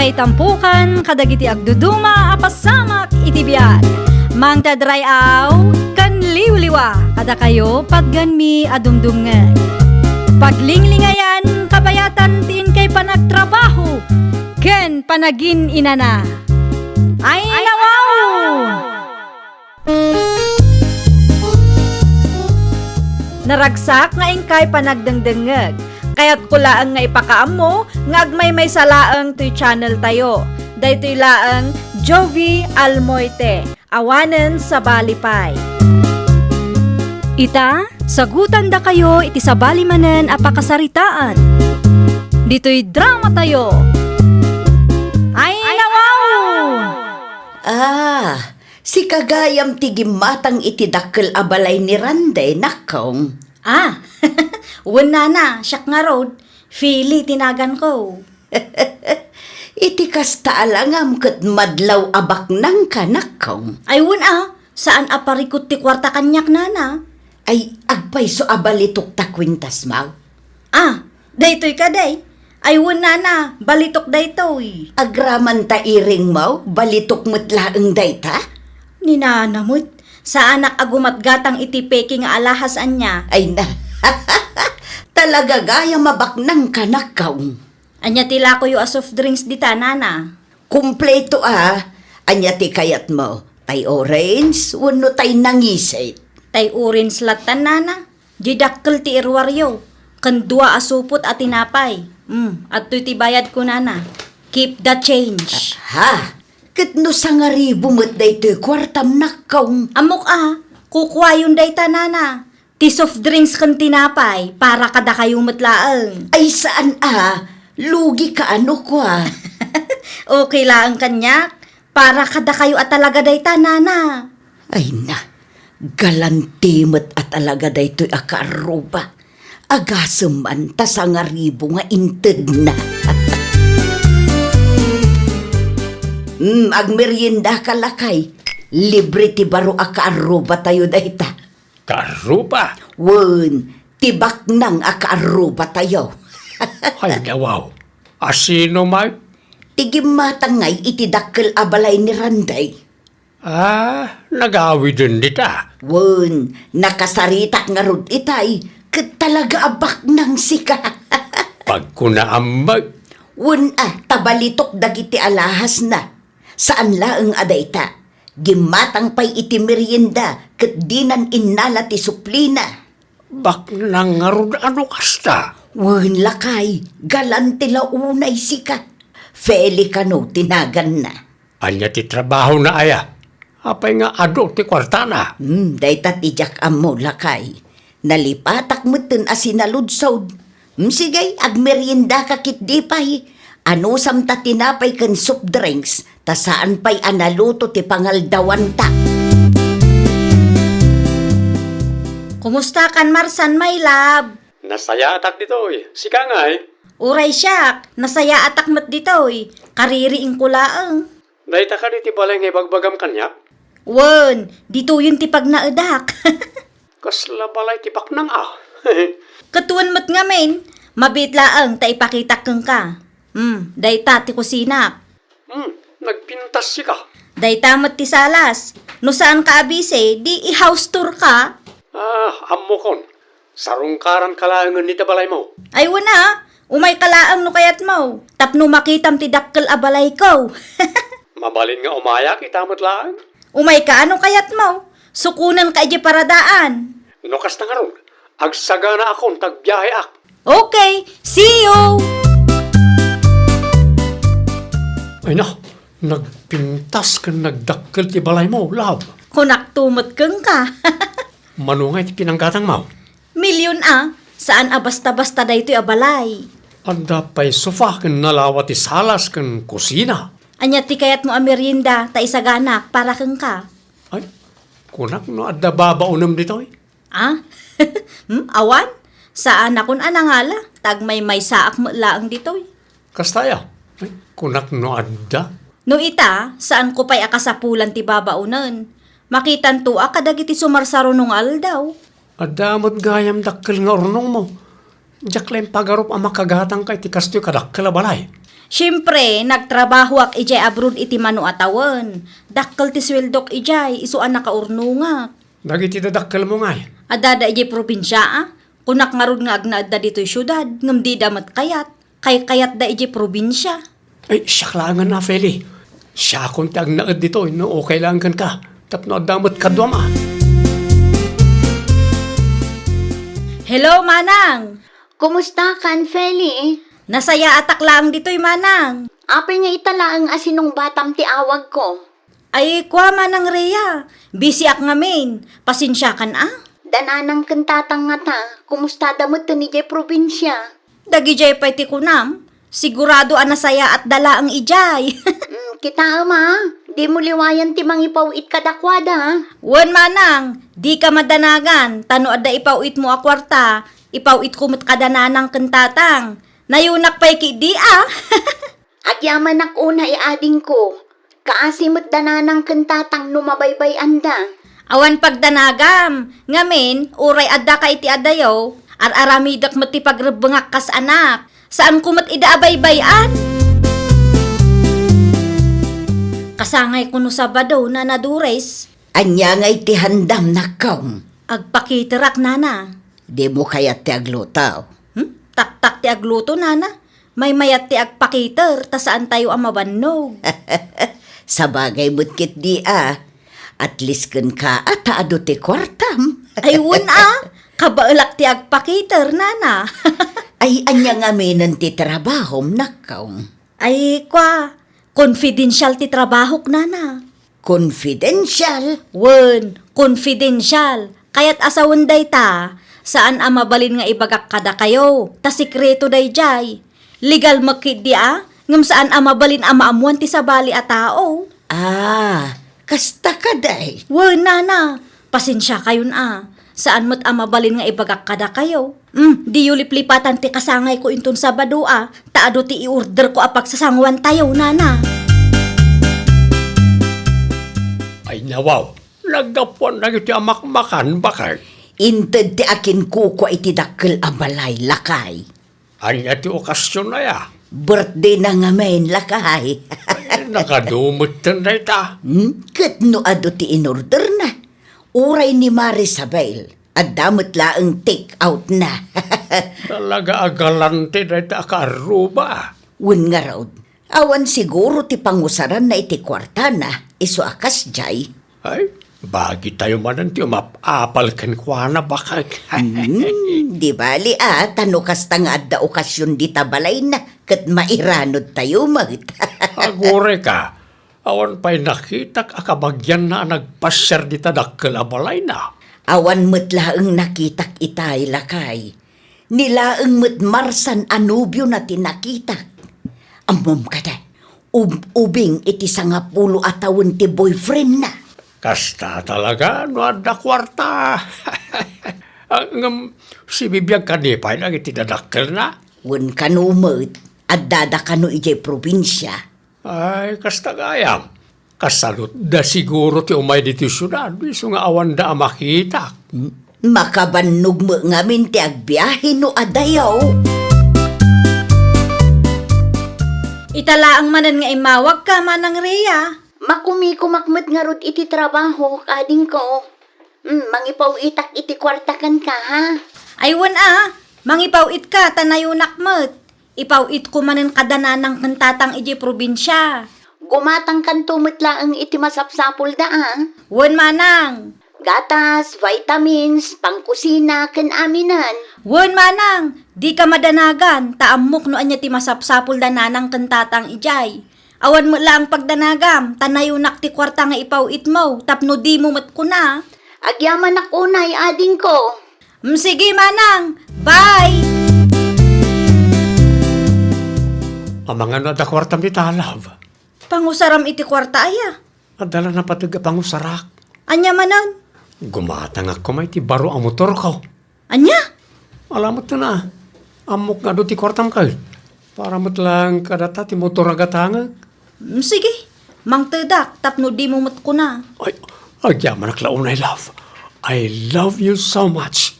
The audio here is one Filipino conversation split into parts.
kay tampukan, kadagiti agduduma, apasamak itibiyag. Mang tadray aw, kan liwliwa, kada kayo padganmi adumdumngay. Paglinglingayan, kabayatan tin kay panagtrabaho, ken panagin inana. Ay nawaw! Naragsak nga ingkay panagdengdengeg. Kaya't kulaang nga ipakaam mo, nga agmay salaang to'y channel tayo. Daytoy laang Jovi Almoite, awanen sa balipay. Ita, sagutan da kayo iti sa balimanen apakasaritaan. Dito'y drama tayo. Ay nawaw! Si kagayam tigimatang iti dakkel abalay ni Randay nakong. Wala na, siyak nga road. Fili, tinagan ko. Iti kasta alangam ket madlaw abak nang kanakong. Ay, saan aparikot ti kwarta kanyak nana? Ay agpay so abalitok ta kwintas maw. Daytoy ka day. Ay, na, balitok daytoy. Agraman ta iring maw, balitok metlaeng dayta. Ninanamot, sa anak agumatgatang iti peki nga alahas anya. Ay na, talaga gaya mabak nang kanakaw. Anya tila ko yung soft drinks dita, nana. Kumpleto anya ti kayat mo. Tay orange, wano tay nangisit. Tay orange latan, nana. Didakkel ti irwaryo. Kandua asupot at tinapay. At to'y ti bayad ko, nana. Keep the change. Ket no sangaribo met daytoy kwartam nakaw. Amok kukuha yun dayta, nana. Ti soft drinks kan tinapay para kada kayo matlaang. Ay saan lugi ka ano ko Okay lang kanyak. Para kada kayo at talaga dayta, nana. Ay na, galantimot at talaga daytoy akaruba. Agasaman ta sangaribo nga inted na. Agmerienda ka lakay. Libre ti baro akaaruba tayo dayta. Karuba? Wen, tibak nang akaaruba tayo. Ay nawaw. Asino may? Tigimatangay itidakkel abalay ni Randay. Nagawi din dita. Wen, nakasaritak nga rod itay. Ket talaga abak nang sika. Pag kunaambag. Wen tabalitok dagiti alahas na. Saan laeng adayta? Gimatang pay iti merienda ket dinan innala ti suplina. Bak nang ngarod ano kasta? Wen lakay, galante launay sika. Feli kano tinagan na. Anya ti trabaho na aya. Apay nga ado ti kwartana. Dayta ti jak amo lakay. Nalipatak meten asinaludsod. Sigay, agmerienda ka kit di pay. Ano samta tinapay ken soft drinks, ta saan pa'y analuto ti pangaldawan ta. Kumusta kan Marsan, my love? Nasaya atak dito Sika nga Uray siyak, nasaya atak mat ditoy. Kaririing kulaang. Dahita ka di ti balay nga bagbagam kanya? Wen, dito yun ti pagnaadak. Kasla balay ti baknang Katuan mat nga men, mabitlaang ta ipakitak kang ka. Dayta ti kusina. Nagpintas sika. Dayta mat ti salas. No saan ka abise, di i-house tour ka. Ammo kon. Sarungkaran kalaangan ni balay mo. Ay wana, umay kalaang no kayat mo. Tapno makitam ti dakkel abalay ko. Mabalin nga umaya kita matlaan. Umay ka ano kayat mo. Sukunan ka ije paradaan. No kasta nga ron. Agsagana akong tagbiyahe ak. Okay, see you! Ay na, nagpintas ka nagdakkel ti balay mo, love. Kunak tumot kang ka. Manungay ti pinanggatang mo. Milyon saan basta-basta da ito'y abalay. Anda pa'y sofa kan nalawa ti salas kan kusina. Anya ti kayat mo merienda ta isaganak para kang ka. Ay, kunak no adda babaunam dito Awan? Saan akon anangala? Tagmay saak mo laang dito'y. Kastaya, ay, kunak no adda. No ita, saan ko pa'y akasapulan ti babaunan? Makitan to kadagiti sumarsaro nung aldaw. Adamot gayam dakkel nga ornong mo. Diyak lang pagarup ang makagatang kay ti kastoy kadakkel a balay. Siyempre, nagtrabaho ak ijay abroad iti mano atawan. Dakkel ti sweldok ijay, isuan nakaurnungak. Dagiti dadakkel mo nga. Adada ijay probinsya kunak nga rod nga agnaad da dito'y syudad, ngam di damat kayat. Kay kayat da ijay probinsya. Ay, siya klangan na, Feli. Siya kung tag naad dito, no, okay lang kan ka. Tapno damot ka duwama. Hello, Manang! Kumusta kan, Feli? Nasaya atak lang dito'y Manang. Apay nga italaang asinong batam ti awag ko. Ay, kwa Manang Rhea. Busy ak ngamin. Pasensya kan Dananang kantatang nga ta, kumusta damot to ni Jay probinsya? Dagi jay pa iti kunam. Sigurado anasaya at dala ang ijay. Kita ama, di mo liwayan ti mangipawit kadakwada. Wan Manang, di ka madanagan. Tano adda ipawit mo a kwarta. Ipawit kumot kadananang kentatang. Nayunak pa'y di Agyaman ak una iading ko, kaasimot dananang kantatang numabaybay anda. Awan pagdanagam. Ngamin, uray adda ka iti adayo. Ar-aramidak mo ti pagrebengak kas anak. Saan kumot ida abaybayan? Kasangay kuno Sabado na nadures. Anya nga iti handam na kaum. Agpakitirak nana. Di mo kaya ti aglutaw. Tak-tak ti agluto nana. May mayat ti agpakiter, ta saan tayo ang mabannog. Sa bagay butkit di At least kun ka at taado ti kwartam. Ay wun kabaelak ti agpakiter nana. Ay anya nga menon ti trabahom nakaw. Ay kwa, confidential ti trabahok nana. Confidential. Wen, confidential. Kaya't asawan day ta, saan mabalin nga ibagak kada kayo, ta sikreto day jay. Legal makid di ngam saan mabalin maamuan ti sabali a tao. Kasta ka day. Wen nana, pasensya kayon saan mo't mabalin nga ibagak kada kayo. Di yuliplipatan ti kasangay ko inton Sabado taado ti i-order ko apag sasangwan tayo nana. Ay, nawaw. Nagdapon na iti amakmakan, bakit? Inted ti akin kuko iti dakkel abalay lakay. Anya ti okasyon na ya. Birthday na nga main lakay. Nakadumot na ita. Kat no ado ti in-order na. Uray ni Marisabel. At damot laang take out na. Talaga agalante na ita akaruba. Wun nga raw. Awan siguro ti pangusaran na iti kwarta na. Iso akas jay. Ay, bagi tayo manan ti umapapal kan kwa na bakit? Di bali tano kasta nga adda okasyon di tabalay na. Kat mairanod tayo magit. Agure ka. Awan pa'y nakitak akabagyan na nagpasyar di tadakkel abalay na. Awan mo't laang nakitak itay lakay. Nilaang mo't marsan anubyo na tinakitak. Amom kada, ubing iti 10 atawon ti boyfriend na. Kasta talaga, no adda kwarta. Si bibiyag kanipay na itidadakkel na. Wen kanumot, at dada kanu ijay probinsya. Ay, kasta gayam. Kasalot da siguro ti umay diti syudad. Biso nga awan da makita. Makabannog mo ngamin ti agbiyahe no adayaw. Italaang manan nga imawag ka Manang Rhea. Makumikumakmat nga rod iti trabaho, kading ko. Mangipaw itak iti kwartakan ka, ha? Aywan mangipawit ka tanayunak met. Ipawit ko manan kadananang kentatang iji probinsya. Gumatang kan tumitlaang iti masapsapul da, Wen Manang. Gatas, vitamins, pangkusina, ken aminan. Wen Manang, di ka madanagan, taamok no anya ti masapsapul dananang kentatang ijay. Awan mo lang pagdanagam, tanayunak ti kwarta nga ipawit mo, tapno di mo mat ko na. Agyaman ako na ading ko. Sige Manang, bye! Ang mga nada kwartam di talav. Pangusaram iti kwarta aya. Adala na pataga pangusarak. Anya manan? Gumatang ako may ti baro ang motor ko. Anya? Alamot na. Amok nga do ti kwartam kayo. Para mo't lang kadata ti motor agatanga. Sige, mangtedak, tapno di mo mat ko na. Ay, agyaman aklaunay love. I love you so much.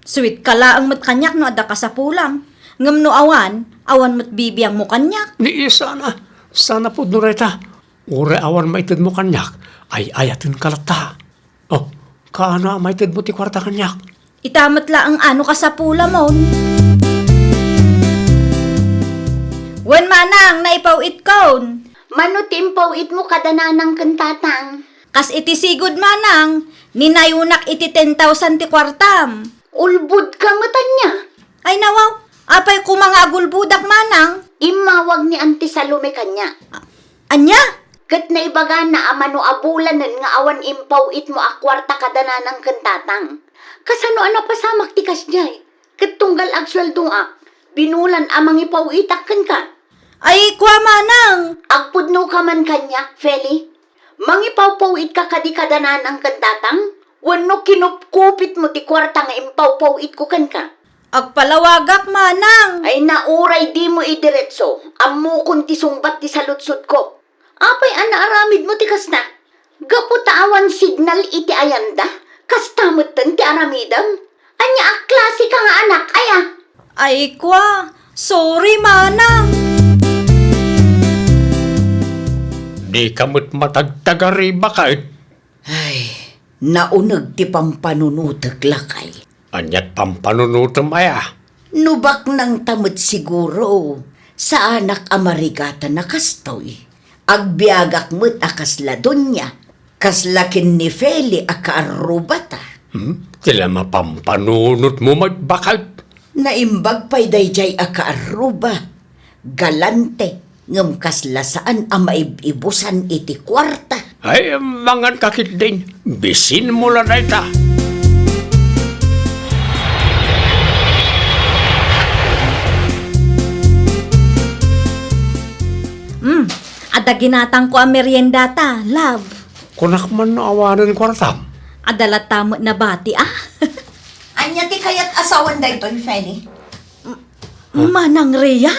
Sweet ka laang mat kanyak no adda ka sa pulam. Ngam no awan mo't bibiyang mo kanyak. Ni sana. Sana po nureta. Ure awan maitid mo kanyak. Ay ayatin kalata. Oh, kaano maitid mo ti kwarta kanyak? Itamat la ang ano ka sa pula mo. Wen manang naipawit kon. Mano timpaw it mo kadananang kantatang. Kas iti sigod manang, ninayunak iti 10,000 ti kwartam. Ulbud ka matan niya. Ay nawaw, apay kumangagul budak manang. Imawag ni Auntie Salome kanya. Anya? Kat na ibaga na amano abulanan nga awan impaw it mo akwarta kadananang kantatang. Kasano ana pasamak ti kasjay. Kat tunggal agswaldong ak. Binulan amang ipaw itakkan ka. Ay kwa manang. Agpudno ka man kanya, Feli. Mangipawpawit ka kadi kadananang kantatang. Wano kinupkupit mo ti kwarta nga impawpawit ko kan ka. Agpalawagak manang. Ay nauray di mo idiretso. Ammo kun ti sungbat ti salutsut ko. Apay ana aramid mo ti kasna. Gaputawan signal iti ayanda. Kastamutan ti aramidam. Anya ak klase ka nga anak, aya. Ay kwa, sorry manang. Di kamot matagtagari bakit? Ay, naunag ti pampanunutag lakay. Anyat pampanunutom aya. Nubak ng tamot siguro. Sa anak amarigata na kastoy. Agbiagak mo't akasladon niya. Kaslakin ni Feli akaarubata. Tila mapampanunot mo bakit? Naimbag pa'y dayjay akaaruba. Galante. Ngam kaslasaan ang maibusan iti kwarta. Ay, mangan kakit din. Bisin mo lang na ita. Ada ginatang ko ang meriendata, love. Kunak man na awanan kwartam. Adala tamo na bati, Anya ti kayat asawan da ito, Feli? Manang Rhea?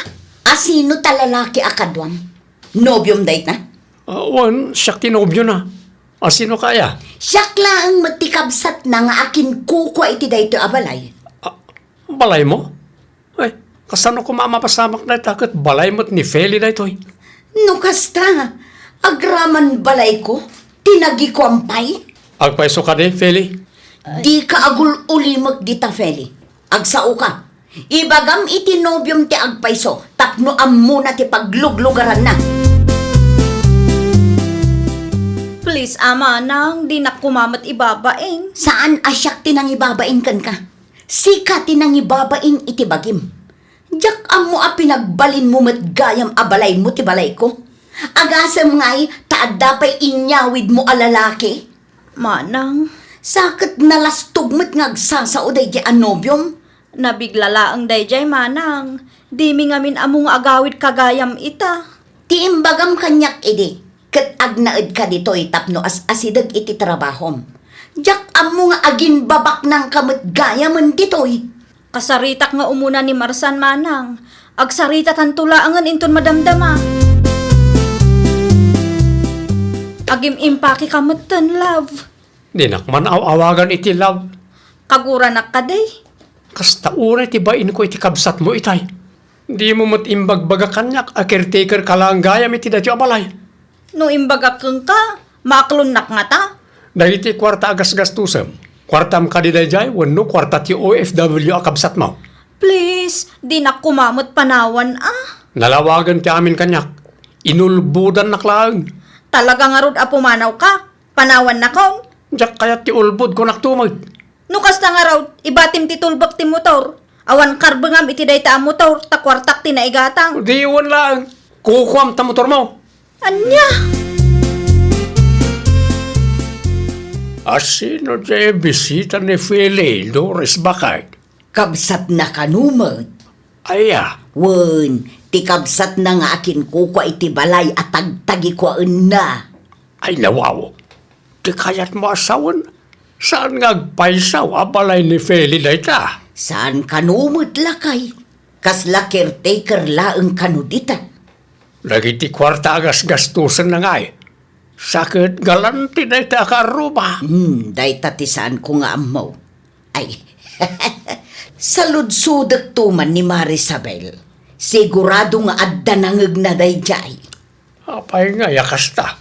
Asino talalaki akadwam? Nobyom da na? Wan, siya kinobyo na. Sino kaya? Siyak lang matikabsat na nga akin kukwa iti da ito abalay. Balay mo? Ay, kasano ko mamapasamak na ita? Kat balay mo't ni Feli na ito. No kasta, agraman balay ko, tinagi ko ang pay. Agpaiso ka din, Feli. Di ka agul ulimag dita, Feli. Agsao ka. Ibagam iti nobyom ti agpaiso, tapno ammo na ti pagluglugaran na. Please, manang, di na kumamat ibabain. Saan asyak tinang ibabain kan ka? Sika tinang ibabain iti bagim. Diyak ammo a pinagbalin mo mat gayam abalay mo ti balay ko. Agasam nga'y taadda pa'y inyawid mo alalaki. Manang, Sakit nalastog mo't ngagsasao day di anobyom. nabiglala ang dayjay manang. Di mi ngamin among agawid kagayam ita. Ti imbagam kanyak idi. Kat agnaed ka dito'y tapno asidag iti trabahom. Diyak ammo nga agin babak ng kamot gayaman dito'y. Kasaritak nga umuna ni Marsan manang. Agsaritat ang tulaangan inton madamdama. Agim impaki kamutan, love. Di nakman awagan iti love. Kagura na ka day. Kasta ure ti bain ko iti kabsat mo itay. Di mo mat imbagbaga kanyak, a caretaker ka lang gayam iti dati abalay. No imbaga kang ka, maklunak nga ta. Dahiti kwarta agas gastusam. Kwartam ka di dayjay, wano kwarta ti OFW a kabsat mo. Please, di na kumamot panawan Nalawagan ti amin kanyak. Inulbudan na klang. Talaga nga rod apumanaw ka. Panawan na kon. Diyak kaya ti ulbud ko naktumag. Nukas na nga raw, ibatim ti tulbak ti motor. Awan karbengam iti dayta ang motor, takwartak ti naigatang. Di iwan lang. Kukuam ta motor mo. Anya? Asino dyan bisita ni Feli, Doris Bakay? Kabsat na kanumad. Aya, Wen, ti kabsat na nga akin kukwa iti balay at tagtagi kwa na. ay nawaw. Di kaya't mo asawan. Saan nga agpaisaw abalay ni Feli na ita? Saan kanumad lakay? Kasla caretaker laeng kanudita. Nagiti kwarta agas gastusan na nga eh. Sakit galanti na ita karuba. Day tati saan ko nga amaw. Ay, Sa ludsudak tuman ni Marisabel, sigurado nga adda nangag na dayjay. Apay nga yakas ta.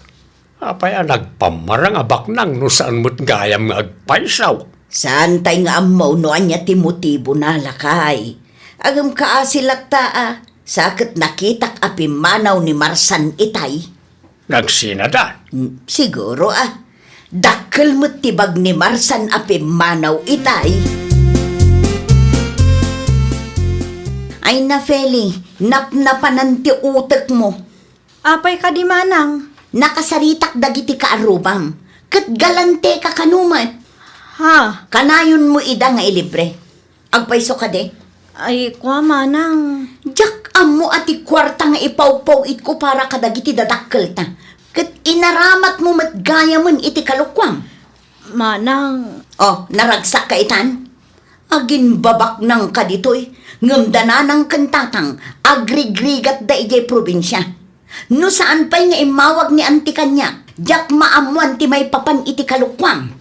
Apay nagpamarang abak nang no saan mo't gayam nga agpaisaw. Saan tay nga amaw no anya ti motibo na lakay. Agam kaasilat ta sakit nakitak api manaw ni Marsan itay. Nagsinadan. Siguro dakkel mo't tibag ni Marsan api manaw itay. Ay na, Feli, napnapanan ti utek mo. Apay ka di manang. Nakasaritak dagiti ka arubam. Kat galante ka kanumat. Ha? Kanayon mo ida nga ilibre. Agpaiso ka de. Ay, kwa manang. Jak amo ati kwarta nga ipawpaw it ko para kadagiti dadakkel ta. Kat inaramat mo matgaya man iti kalukwam. Manang. Oh, naragsak ka itan? Agin babak nang kaditoy, ngamdana ng kantatang, agrigrigat da ijay probinsya. No saan pa'y nga imawag ni anti kanya, jak maamuan ti may papan iti kalukwam.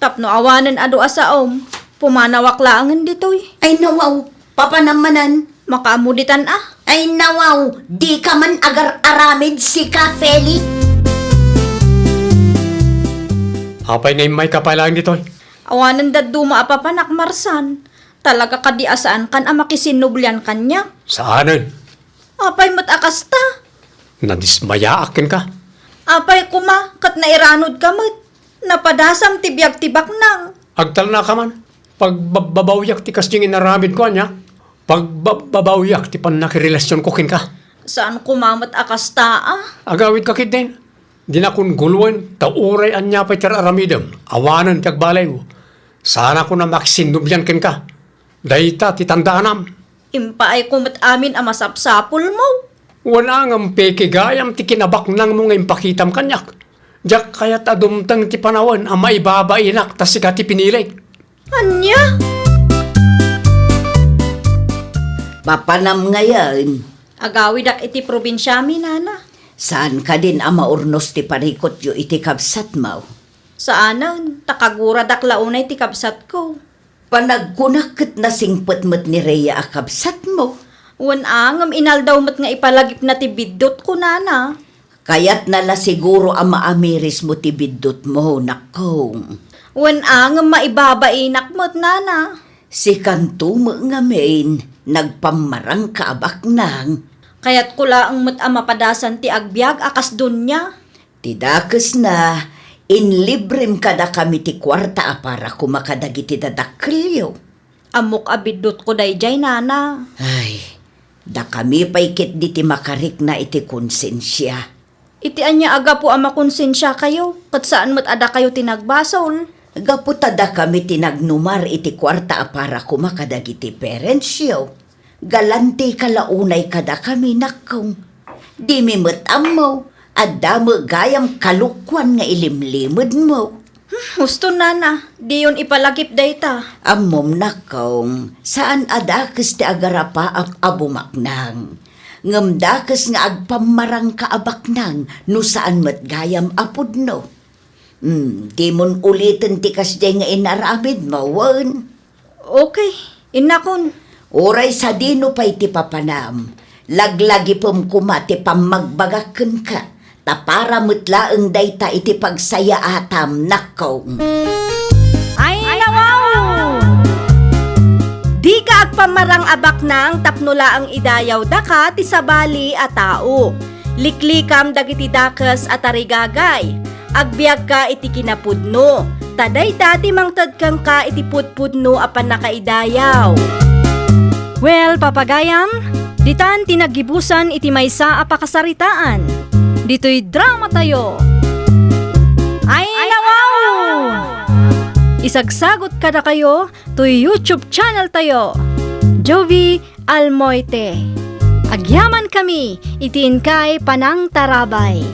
Tapno awanan ado asaom. Pumanawak laangan ditoy. Ay nawaw, papanamanan. Makaamuditan Ay nawaw, di ka man agar aramid si ka, Feli. Apay na may kapalang dito. Awanan daduma apapanak Marsan. Talaga kadi asaan kan makisinublian kanya. Saanan? Apay matakas ta. Nadismaya akin ka. Apay kuma kat nairanod kamot. Napadasam tibiyag-tibak nang. Agtal na ka man. Pagbabawyak ti kasting inaramid ko anya. Pagbabawyak ti pan nakirelasyon ko kin ka. Saan kumamat akas ta Agawid ka kid din. Di na kun gulwan, tauray anya pa'y tararamidam. Awanan ti agbalay mo. Sana ko na makisinubyan kin ka. Dayta ti tandaanam. Impa ay kumat amin masapsapul mo. Wala ngam peke gayam ti kinabak nang mo ngayon pakitam kanyak. Diyak kaya't adumtang ti panawan ang maibabainak tas sika ti pinilig. Anya? Papanam ngayon. Agawidak iti probinsya mi nana. Saan ka din maurnos ti parikot yu iti kabsat mo? Saanan, takaguradak launay ti kabsat ko. Panagkunakit na singpet met ni Rhea a kabsat mo. Wan angam inaldaw mat nga ipalagip na ti biddot ko nana. Kaya't nala siguro ang maamiris mo ti biddot mo, nakong. Wan angam maibabainak mat nana. Si kantumo nga main, nagpamarang kaabak nang. Kaya't kula ang mat mapadasan ti agbyag akas dunya. Tidakes na, inlibrem kada kami ti kwarta para kumakadagi ti dadakilyo. Amok abiddot ko dayjay nana. Ay, da kami paikit di ti makarik na iti konsensya. Iti anya aga po ang makonsensya kayo. Kat saan mat ada kayo tinagbasol. Gaputada kami tinagnumar iti kwarta para kumakadagi ti parents galante kalaunay kada kami nakong. Di mi matamaw, at damo gayam kalukwan nga ilimlimod mo. Gusto nana, di yun ipalagip dayta. Amom nakong, saan adakes ti agarapa ang abumaknang. Ngamdakes nga agpamarang kaabaknang, no saan matgayam apod no. Di mon ulitin ti kasday nga inaramid mawan. Okay, inakon. Oray sa dino pa'y ti papanam, laglagi pom kumati pamagbagaken ka, tapara mutlaeng dayta iti pagsaya atam nakong. Ay nawaw! Di ka agpamarang abak nang tapnula ang idayaw daka ti sabali a tao. Liklikam dagiti dakes at arigagay. Agbiag ka iti kinapudno. Taday dati mangtad kang ka iti pudpudno apan nakaidayaw. Well, papagayam, ditan tinagibusan iti maysa a pakasaritaan. Dito'y drama tayo. Ay nawaw! Isagsagot kada kayo to YouTube channel tayo. Jovi Almoite. Agyaman kami, itiin kay Panang Tarabay.